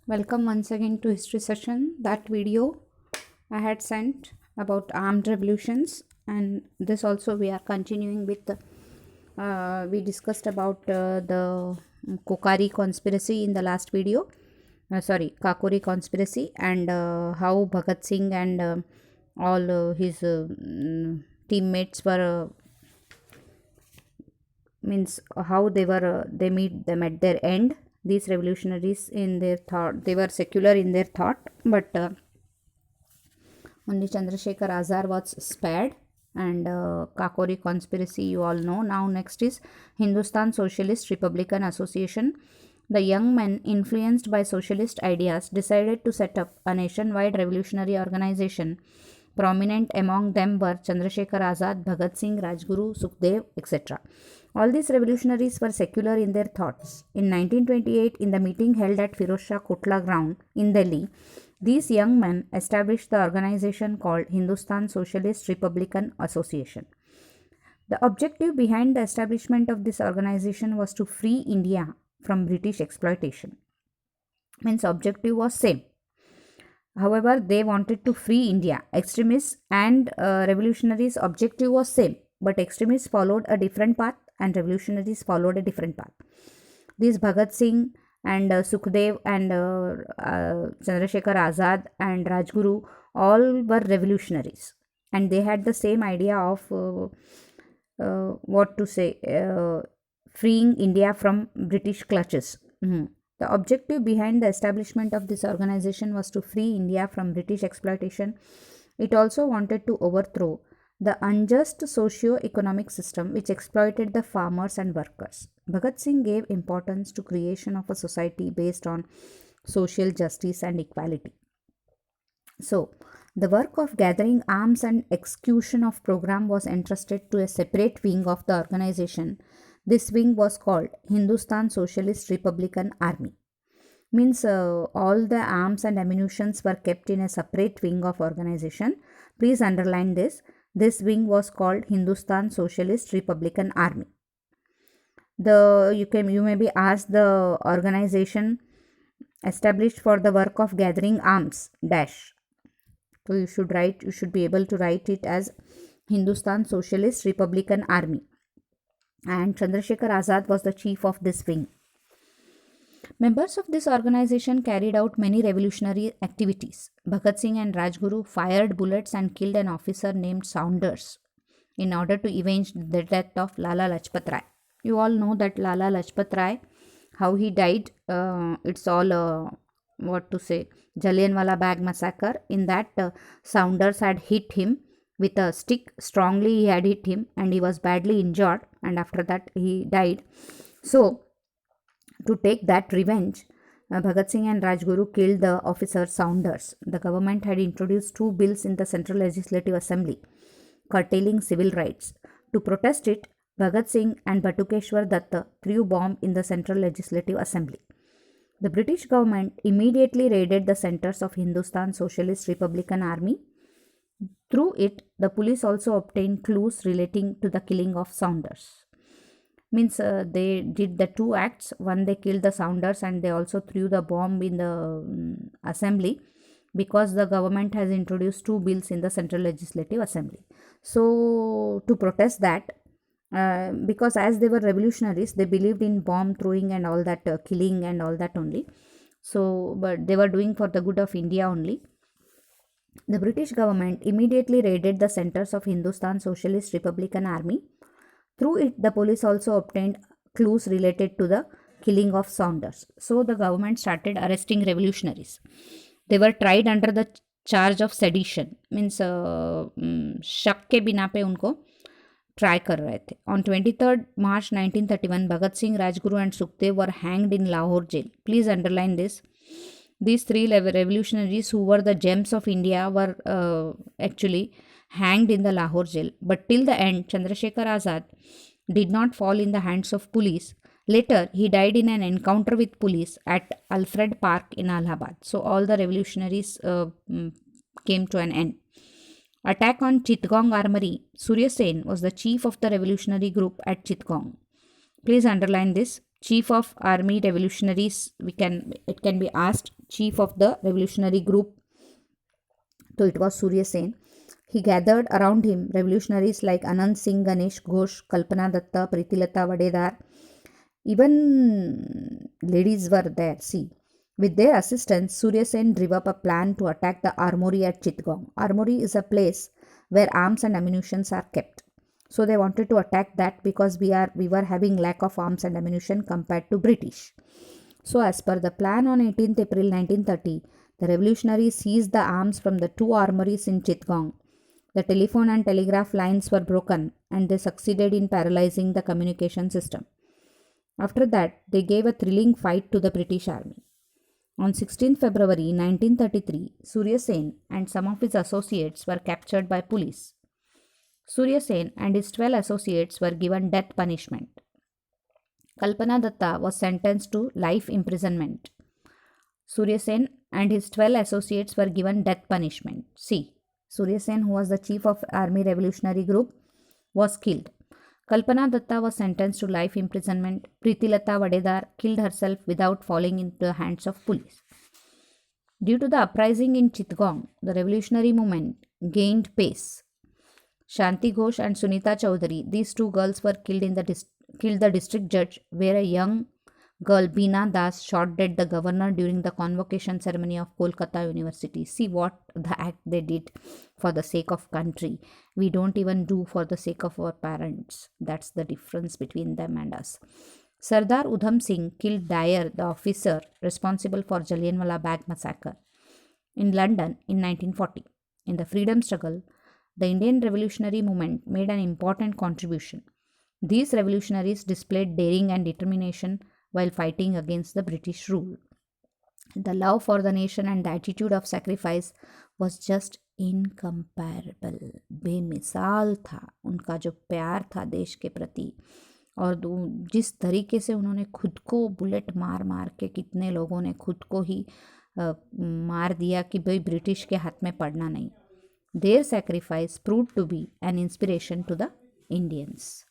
Welcome once again to history session. That video I had sent about armed revolutions, and this also we are continuing with. We discussed about the Kokari conspiracy in the last video. Sorry, Kakori conspiracy, and how Bhagat Singh and all his teammates were means how they meet them at their end. These revolutionaries in their thought, they were secular in their thought, but only Chandrasekhar Azar was spared. And Kakori conspiracy, you all know. Now next is Hindustan Socialist Republican Association. The young men influenced by socialist ideas decided to set up a nationwide revolutionary organization. Prominent among them were Chandrasekhar Azad, Bhagat Singh, Rajguru, Sukhdev, etc. All these revolutionaries were secular in their thoughts. In 1928, in the meeting held at Firozshah Kotla ground in Delhi, these young men established the organization called Hindustan Socialist Republican Association. The objective behind the establishment of this organization was to free India from British exploitation. Means objective was same. However, they wanted to free India. Extremists and revolutionaries' objective was same, but extremists followed a different path and revolutionaries followed a different path. These Bhagat Singh and Sukhdev and Chandrasekhar Azad and Rajguru all were revolutionaries, and they had the same idea of what to say, freeing India from British clutches. The objective behind the establishment of this organization was to free India from British exploitation. It also wanted to overthrow the unjust socio-economic system which exploited the farmers and workers. Bhagat Singh gave importance to creation of a society based on social justice and equality. So, the work of gathering arms and execution of program was entrusted to a separate wing of the organization. This wing was called Hindustan Socialist Republican Army. Means all the arms and ammunitions were kept in a separate wing of organization. Please underline this. This wing was called Hindustan Socialist Republican Army. You may be asked the organization established for the work of gathering arms dash. So you should be able to write it as Hindustan Socialist Republican Army. And Chandrasekhar Azad was the chief of this wing. Members of this organization carried out many revolutionary activities. Bhagat Singh and Rajguru fired bullets and killed an officer named Saunders in order to avenge the death of Lala Lajpat Rai. You all know that Lala Lajpat Rai, how he died. It's all what to say, Jallianwala Bagh massacre. In that, Saunders had hit him with a stick. Strongly he had hit him, and he was badly injured. And after that, he died. So, to take that revenge, Bhagat Singh and Rajguru killed the officer Saunders. The government had introduced two bills in the Central Legislative Assembly curtailing civil rights. To protest it, Bhagat Singh and Batukeshwar Datta threw bomb in the Central Legislative Assembly. The British government immediately raided the centers of Hindustan Socialist Republican Army. Through it, the police also obtained clues relating to the killing of Saunders. Means they did the two acts. One, they killed the Saunders, and they also threw the bomb in the assembly, because the government has introduced two bills in the Central Legislative Assembly. So to protest that, because as they were revolutionaries, they believed in bomb throwing and all that, killing and all that only. So but they were doing for the good of India only. The British government immediately raided the centers of Hindustan Socialist Republican Army. Through it, the police also obtained clues related to the killing of Saunders. So the government started arresting revolutionaries. They were tried under the charge of sedition. Means शक के बिना पे उनको try कर रहे थे. On 23rd March 1931, Bhagat Singh, Rajguru and Sukhdev were hanged in Lahore jail. Please underline this. These three revolutionaries who were the gems of India were actually hanged in the Lahore jail. But till the end, Chandrasekhar Azad did not fall in the hands of police. Later, he died in an encounter with police at Alfred Park in Allahabad. So all the revolutionaries came to an end. Attack on Chittagong Armory. Surya Sen was the chief of the revolutionary group at Chittagong. Please underline this. Chief of army revolutionaries, it can be asked, chief of the revolutionary group. So it was Surya Sen. He gathered around him revolutionaries like Anand Singh, Ganesh Ghosh, Kalpana Datta, Pritilata Vadedar. Even ladies were there. See, with their assistance, Surya Sen drew up a plan to attack the armory at Chittagong. Armory is a place where arms and ammunition are kept. So they wanted to attack that because we were having lack of arms and ammunition compared to British. So as per the plan, on 18th April 1930, the revolutionaries seized the arms from the two armories in Chittagong. The telephone and telegraph lines were broken and they succeeded in paralyzing the communication system. After that, they gave a thrilling fight to the British army. On 16th February 1933, Surya Sen and some of his associates were captured by police. Surya Sen and his 12 associates were given death punishment. Kalpana Datta was sentenced to life imprisonment. Surya Sen and his 12 associates were given death punishment. See, Surya Sen, who was the chief of army revolutionary group, was killed. Kalpana Datta was sentenced to life imprisonment. Pritilata Vadedar killed herself without falling into the hands of police. Due to the uprising in Chittagong, the revolutionary movement gained pace. Shanti Ghosh and Sunita Chowdhury, these two girls were killed the district judge, where a young girl, Beena Das, shot dead the governor during the convocation ceremony of Kolkata University. See what the act they did for the sake of country. We don't even do for the sake of our parents. That's the difference between them and us. Sardar Udham Singh killed Dyer, the officer responsible for Jallianwala Bagh massacre in London in 1940. In the freedom struggle, the Indian revolutionary movement made an important contribution. These revolutionaries displayed daring and determination while fighting against the British rule. The love for the nation and the attitude of sacrifice was just इनकम्पैरेबल, बेमिसाल था उनका जो प्यार था देश के प्रति। और जिस तरीके से उन्होंने खुद को बुलेट मार मार के, कितने लोगों ने खुद को ही मार दिया कि भाई ब्रिटिश के हाथ में पड़ना नहीं। Their sacrifice prove to be an inspiration to the Indians.